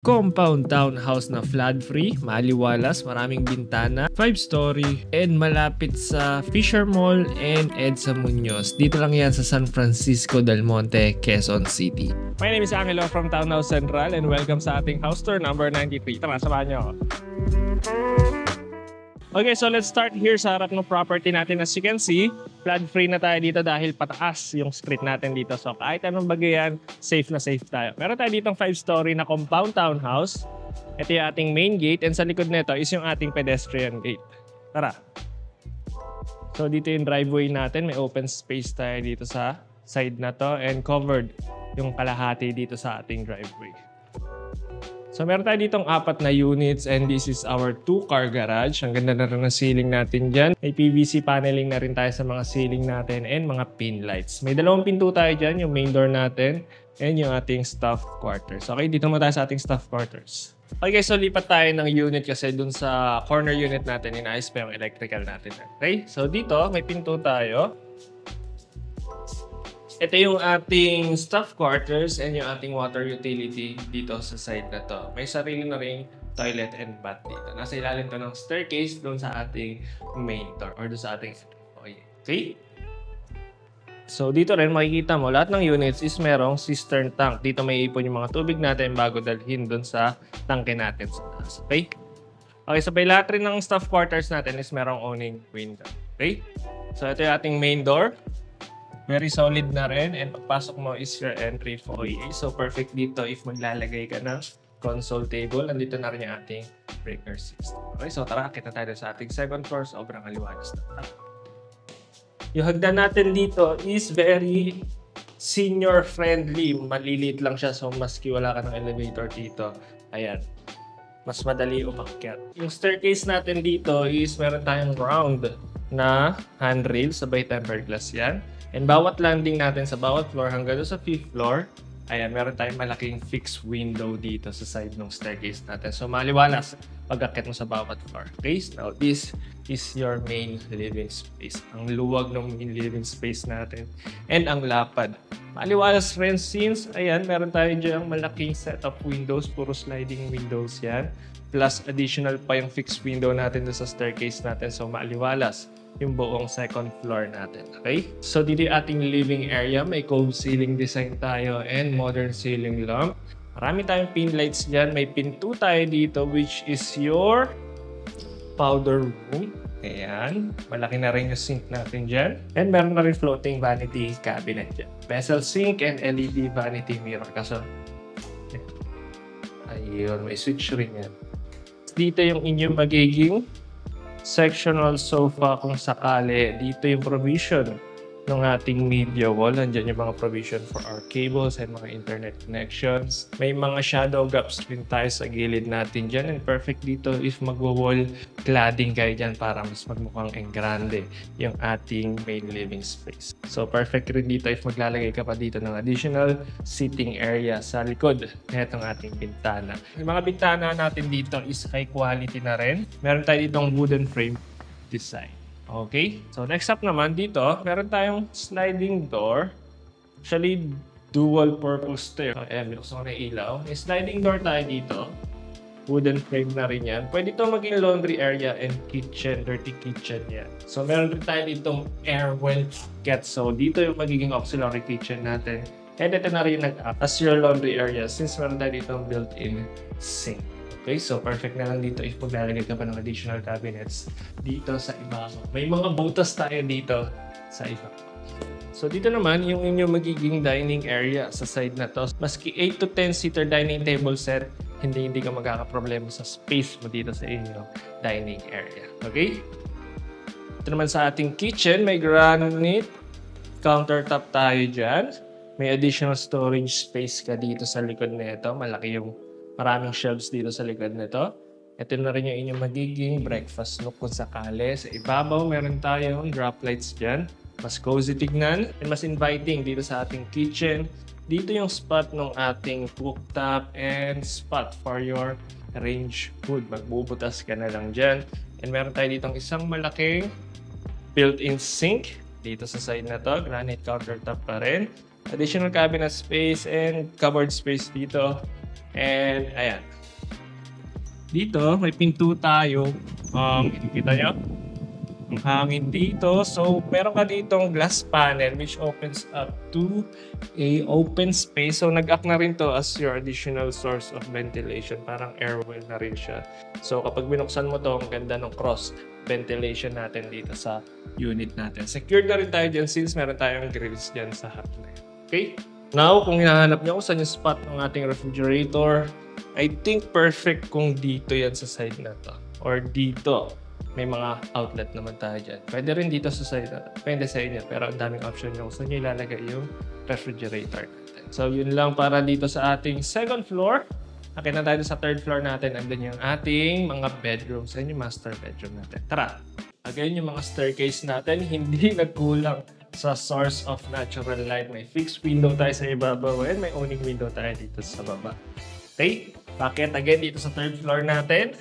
Compound townhouse na flood-free, maliwalas, maraming bintana, 5-story, and malapit sa Fisher Mall and EDSA Muñoz. Dito lang yan sa San Francisco del Monte, Quezon City. My name is Angelo from Townhouse Central and welcome sa ating house tour number 93. Tara, samahan nyo ako. Okay, so let's start here sa harap ng property natin. As you can see, flood-free na tayo dito dahil pataas yung street natin dito. So kahit anong bagayan, safe na safe tayo. Meron tayo ditong 5-story na compound townhouse. Ito yung ating main gate and sa likod nito is yung ating pedestrian gate. Tara. So dito yung driveway natin. May open space tayo dito sa side na to and covered yung kalahati dito sa ating driveway. So meron tayo ditong 4 na units and this is our 2-car garage. Ang ganda na rin ng ceiling natin dyan. May PVC paneling na rin tayo sa mga ceiling natin and mga pin lights. May 2 pinto tayo dyan, yung main door natin and yung ating staff quarters. Okay, dito naman tayo sa ating staff quarters. Okay, so lipat tayo ng unit kasi dun sa corner unit natin, inayos pa yung electrical natin. Okay, so dito may pinto tayo. Ito yung ating staff quarters and yung ating water utility dito sa side na to. May sarili na ring toilet and bath dito. Nasa ilalim to ng staircase doon sa ating main door or doon sa ating okay? So dito rin makikita mo lahat ng units is merong cistern tank. Dito may ipon yung mga tubig natin bago dalhin doon sa tangke natin sa taas. Okay? Okay, sabay lahat rin ng staff quarters natin is merong owning window. Okay? So ito yung ating main door. Very solid na rin and pagpasok mo is your entry foyer. So perfect dito if maglalagay ka ng console table. Nandito na rin yung ating breaker system. Okay, so tara, kita tayo sa ating second floor. Sobrang aliwalas na. Yung hagdan natin dito is very senior friendly. Maliliit lang siya so maski wala ka ng elevator dito. Ayan. Mas madali umakyat. Yung staircase natin dito is meron tayong round na handrail. Sabay tempered glass yan. And bawat landing natin sa bawat floor hanggang sa 5th floor, ayan, meron tayong malaking fixed window dito sa side ng staircase natin. So maliwalas pag-akit mo sa bawat floor. Okay, now this is your main living space. Ang luwag ng main living space natin. And ang lapad. Maliwalas rin since, ayan, meron tayo dyan malaking set of windows. Puro sliding windows yan. Plus additional pa yung fixed window natin sa staircase natin. So maliwalas yung buong second floor natin. Okay? So dito yung ating living area. May cove ceiling design tayo and modern ceiling lamp. Marami tayong pin lights dyan. May pinto tayo dito which is your powder room. Ayan. Malaki na rin yung sink natin dyan. And meron na rin floating vanity cabinet dyan. Vessel sink and LED vanity mirror. Kaso, ayun, may switch rin yan. Dito yung inyong magiging sectional sofa kung sakali. Dito yung provision ng ating media wall. Nandiyan yung mga provision for our cables and mga internet connections. May mga shadow gaps rin tayo sa gilid natin dyan. And perfect dito if magwo-wall cladding kayo dyan para mas magmukhang engrande yung ating main living space. So perfect rin dito if maglalagay ka pa dito ng additional seating area sa likod nitong ating bintana. Yung mga bintana natin dito is high quality na rin. Meron tayo ditong wooden frame design. Okay, so next up naman dito, meron tayong sliding door. Actually, dual purpose to yun. Ayan, binuksan ko na yung ilaw. May sliding door tayo dito. Wooden frame na rin yan. Pwede ito maging laundry area and kitchen, dirty kitchen yan. So meron rin tayo ditong air well-kept. So dito yung magiging auxiliary kitchen natin. And ito na rin nag-act as your laundry area since meron tayo ditong built-in sink. Okay, so perfect na lang dito if maglalagay ka pa ng additional cabinets dito sa ibabaw. May mga butas tayo dito sa ibabaw. So dito naman, yung inyong magiging dining area sa side na to. Maski 8 to 10 seater dining table set, hindi ka magkakaproblema sa space mo dito sa inyong dining area. Okay? Ito naman sa ating kitchen, may granite countertop tayo dyan. May additional storage space ka dito sa likod nito. Malaki yung maraming shelves dito sa likod nito. Ito na rin yung inyong magiging breakfast nook kung sakali. Sa ibabaw, meron tayong drop lights dyan. Mas cozy tignan and mas inviting dito sa ating kitchen. Dito yung spot ng ating cooktop and spot for your range food. Magbubutas ka na lang dyan. And meron tayo ditong isang malaking built-in sink dito sa side na to. Granite countertop pa rin. Additional cabinet space and cupboard space dito. And ayan. Dito, may pinto tayo. Kita nyo? Ang hangin dito. So, meron ka ditong glass panel which opens up to a open space. So, nag-act na rin to as your additional source of ventilation. Parang air well na rin siya. So, kapag binuksan mo to, ang ganda ng cross ventilation natin dito sa unit natin. Secured na rin tayo dyan since meron tayong grills dyan sa harap na yan. Okay? Now, kung hinahanap nyo kung saan yung spot ng ating refrigerator, I think perfect kung dito yan sa side na to. Or dito. May mga outlet naman tayo dyan. Pwede rin dito sa side na. Depende sa inyo. Pero ang daming option nyo kung saan nyo ilalagay yung refrigerator natin. So, yun lang para dito sa ating second floor. Akin na tayo sa third floor natin. Andun yung ating mga bedrooms. Yan yung master bedroom natin. Tara! Again, yung mga staircase natin, hindi nagkulang sa source of natural light. May fixed window tayo sa ibabaw and may owning window tayo dito sa baba. Okay? Bakit again dito sa third floor natin?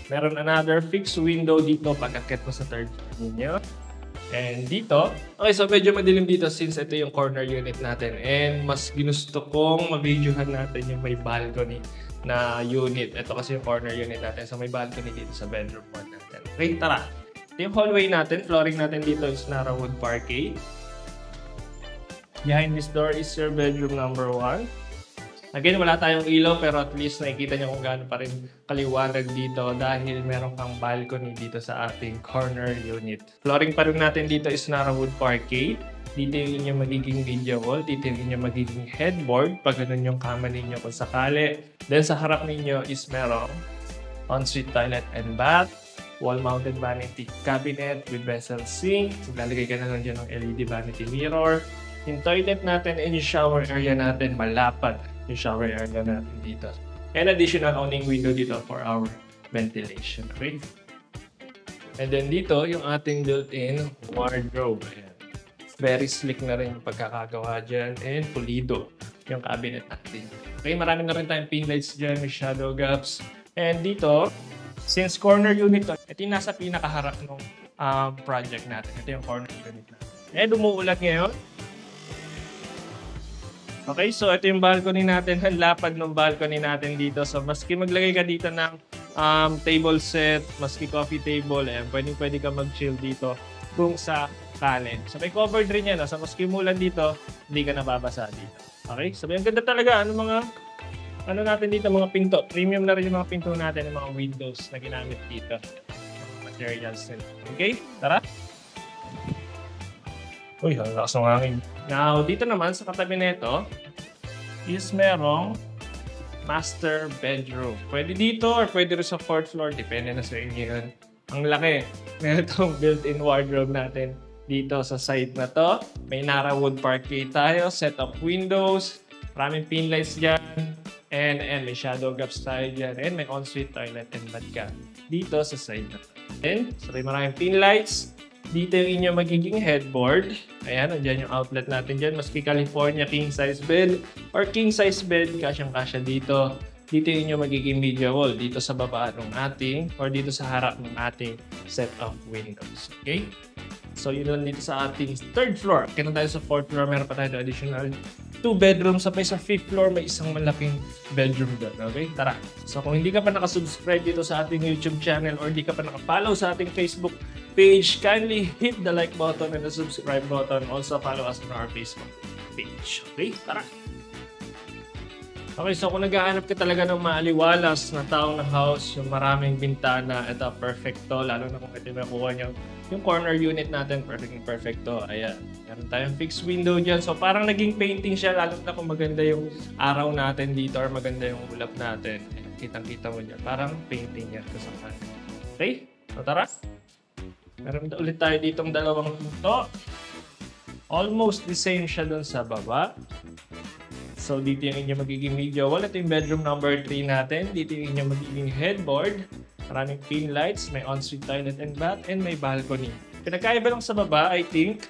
Meron another fixed window dito pag-akit mo sa third floor ninyo. And dito, okay, so medyo madilim dito since ito yung corner unit natin. And mas ginusto kong ma-videohan natin yung may balcony na unit. Ito kasi yung corner unit natin. So may balcony dito sa bedroom 1 natin. Okay, tara. Ito yung hallway natin. Flooring natin dito is Narrowwood Parquet. Behind this door is your bedroom number 1. Again, wala tayong ilaw pero at least nakikita nyo kung gaano pa rin kaliwanag dito dahil meron kang balcony dito sa ating corner unit. Flooring pa rin natin dito is Narrowwood Parquet. Dito yung inyong magiging media wall. Dito yung inyong magiging headboard pag ganun yung kama ninyo kung sakali. Then sa harap ninyo is merong ensuite toilet and bath. Wall-mounted vanity cabinet with vessel sink. So, lalagay ka na lang dyan ng LED vanity mirror. Yung toilet natin and yung shower area natin malapad yung shower area natin dito. And additional owning window dito for our ventilation. Okay? And then dito, yung ating built-in wardrobe. Ayan. Very slick na rin yung pagkakagawa dyan and pulido yung cabinet natin. Okay, marami na rin tayong pin lights dyan, may shadow gaps. And dito, since corner unit to, ito yung nasa pinakaharap ng project natin. Ito yung corner unit natin. And umuulat ngayon. Okay, so ito yung balcony natin. Ang lapad ng balcony natin dito. So, maski maglagay ka dito ng table set, maski coffee table, pwede ka mag-chill dito kung sa kanin. So, may covered rin yan. So, maski mulan dito, hindi ka nababasa dito. Okay, so ang ganda talaga. Ano natin dito, mga pinto. Premium na rin yung mga pinto natin, yung mga windows na ginamit dito. Mga materials nila. Okay, tara. Uy, lakas ng hangin. Now, dito naman sa katabi nito is merong master bedroom. Pwede dito or pwede rin sa 4th floor. Depende na sa inyo yun. Ang laki. Meron itong built-in wardrobe natin dito sa side na to. May Narrowwood Parquet tayo. Set of windows. Maraming pin lights dyan. And may shadow gaps tayo dyan. And may ensuite toilet and bath ka dito sa side na to. And so may maraming pin lights. Dito yung inyong magiging headboard. Ayan, andyan yung outlet natin dyan. Maski California king size bed or king size bed, kasyang-kasya dito. Dito yung inyong magiging media wall. Dito sa baba ng ating or dito sa harap ng ating set of windows. Okay? So, yun lang dito sa ating third floor. Kaya tayo sa fourth floor, meron pa tayo additional 2 bedrooms. Sa fifth floor, may isang malaking bedroom doon. Okay? Tara. So, kung hindi ka pa nakasubscribe dito sa ating YouTube channel or hindi ka pa nakapollow sa ating Facebook page, kindly hit the like button and the subscribe button. Also, follow us on our Facebook page. Okay? Tara. Okay, so kung naghahanap ka talaga ng maaliwalas na taong ng house, yung maraming bintana, ito, perfecto. Lalo na kung ito makuha nyo. Yung corner unit natin, perfecto. Ayan. Meron tayong fixed window dyan. So parang naging painting siya, lalo na kung maganda yung araw natin dito or maganda yung ulap natin. Kitang-kita mo dyan. Parang painting yan kasama. Okay? So tara. Meron ulit tayo ditong dalawang pinto. Almost the same siya dun sa baba. So, dito yung inyong magiging media wall. Ito yung bedroom number 3 natin. Dito yung inyong magiging headboard. Maraming pin lights, may ensuite toilet and bath, and may balcony. Pinagkaiba lang sa baba, I think,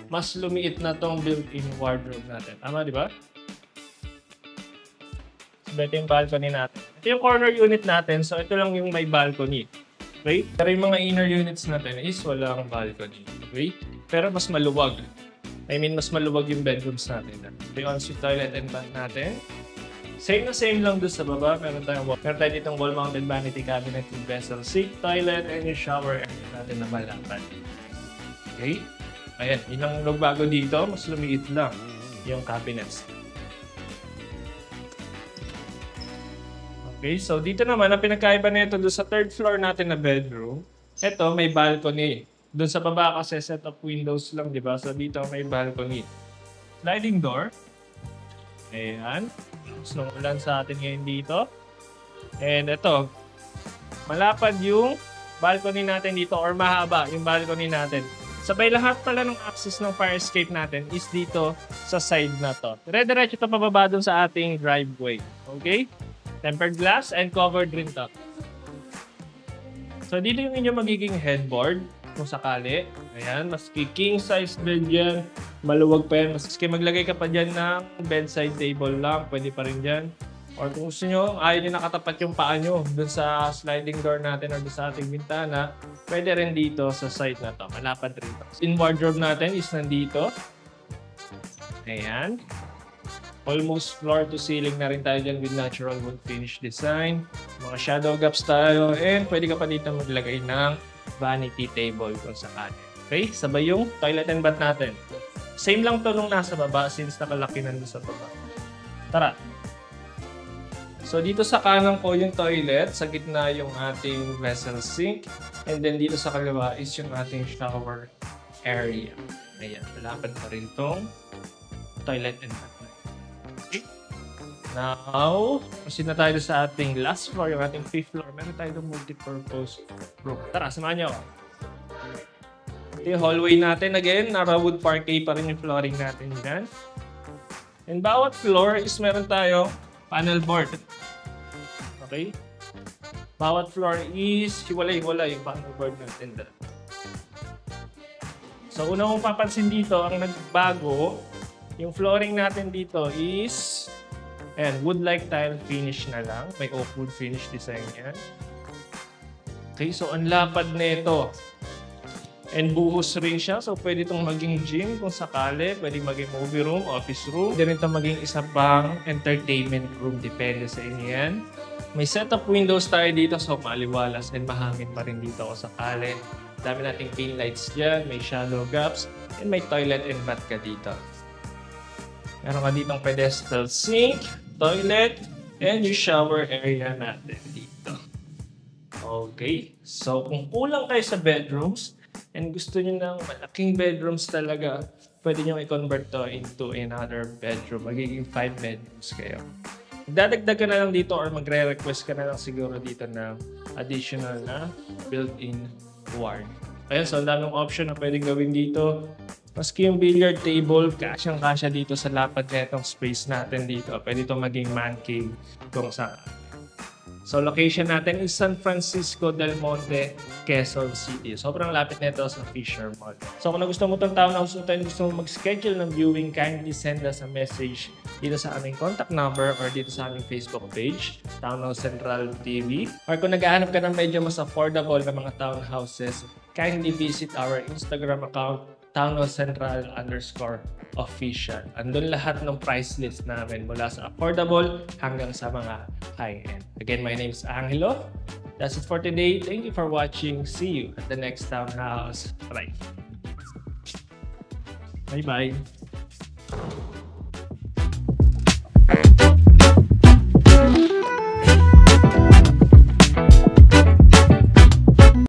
mas lumiit na tong built-in wardrobe natin. Tama, di ba? So, ito yung balcony natin. Ito yung corner unit natin. So, ito lang yung may balcony. Okay? Pero yung mga inner units natin is walang balcony. Okay? Pero mas maluwag. Mas maluwag yung bedrooms natin. Ito yung ensuite toilet and bath natin. Same na same lang doon sa baba. Meron tayo ditong wall-mounted vanity cabinet with vessel sink, toilet, and yung shower area natin na malapan. Okay? Ayan, yun ang nagbago dito. Mas lumiit lang yung cabinets. Okay, so dito naman, ang pinagkaiba nito doon sa third floor natin na bedroom, ito may balcony. Doon sa baba kasi set of windows lang, di ba? So dito may balcony. Sliding door. Ayan. Mas nung ulan sa atin ngayon dito. And ito, malapad yung balcony natin dito or mahaba yung balcony natin. Sabay lahat pala ng access ng fire escape natin is dito sa side na to. Dire-diretso ito pababa dun sa ating driveway. Okay? Tempered glass and covered rin to. So dito yung inyong magiging headboard kung sakali. Ayan, maski king size bed yan. Maluwag pa yan. Maski maglagay ka pa dyan ng bedside table lang, pwede pa rin dyan. Or kung gusto nyo, ayaw nyo nakatapat yung paa nyo dun sa sliding door natin or dun sa ating bintana, pwede rin dito sa side na to. Malapad rin to. In wardrobe natin is nandito. Ayan. Almost floor to ceiling na rin tayo dyan with natural wood finish design. Mga shadow gaps tayo. And pwede ka pa dito maglagay ng vanity table kung sakali. Okay? Sabay yung toilet and bath natin. Same lang to nung nasa baba since nakalaki nandun sa baba. Tara! So dito sa kanan ko yung toilet, sa gitna yung ating vessel sink, and then dito sa kaliwa is yung ating shower area. Ayan, malapad pa rin tong toilet and bath. Okay. Now, proceed na tayo sa ating last floor, yung ating 5th floor. Meron tayo yung multi-purpose room. Tara, samahan niyo ako. Ito yung hallway natin. Again, nara-wood parquet pa rin yung flooring natin dyan. And bawat floor is meron tayo panel board. Okay? Bawat floor is hiwalay-hiwalay yung panel board natin dyan. So, una mong papansin dito, ang nagbago, yung flooring natin dito is wood-like tile finish na lang. May oak wood finish design yan. Okay, so ang lapad nito. And buhos rin siya. So pwede itong maging gym kung sakali. Pwede maging movie room, office room. Pwede rin itong maging isa pang entertainment room. Depende sa inyo yan. May set of windows tayo dito. So maliwalas and mahangin pa rin dito kung sakali. Dami nating pin lights dyan. May shadow gaps. And may toilet and bath ka dito. Meron ka ditong pedestal sink, toilet, and yung shower area natin dito. Okay. So, kung kulang kayo sa bedrooms and gusto nyo ng malaking bedrooms talaga, pwede nyo i-convert to into another bedroom. Magiging 5 bedrooms kayo. Dadagdag ka na lang dito or magre-request ka na lang siguro dito ng additional na built-in ward. Ayan, so ang daming option na pwedeng gawin dito. Maski yung billiard table, kasyang-kasya dito sa lapad netong space natin dito. Pwede ito maging man cave kung saan. So, location natin is San Francisco del Monte, Quezon City. Sobrang lapit nito sa Fisher Mall. So, kung gusto mo itong townhouse na tayo, gusto mo mag-schedule ng viewing, kindly send us a message dito sa aming contact number or dito sa aming Facebook page, Townhouse Central TV. Or kung naghahanap ka ng medyo mas affordable na mga townhouses, kindly visit our Instagram account, townhousecentral_official. Andun lahat ng price list namin mula sa affordable hanggang sa mga high-end. Again, my name is Angelo. That's it for today. Thank you for watching. See you at the next Townhouse Live. Bye-bye.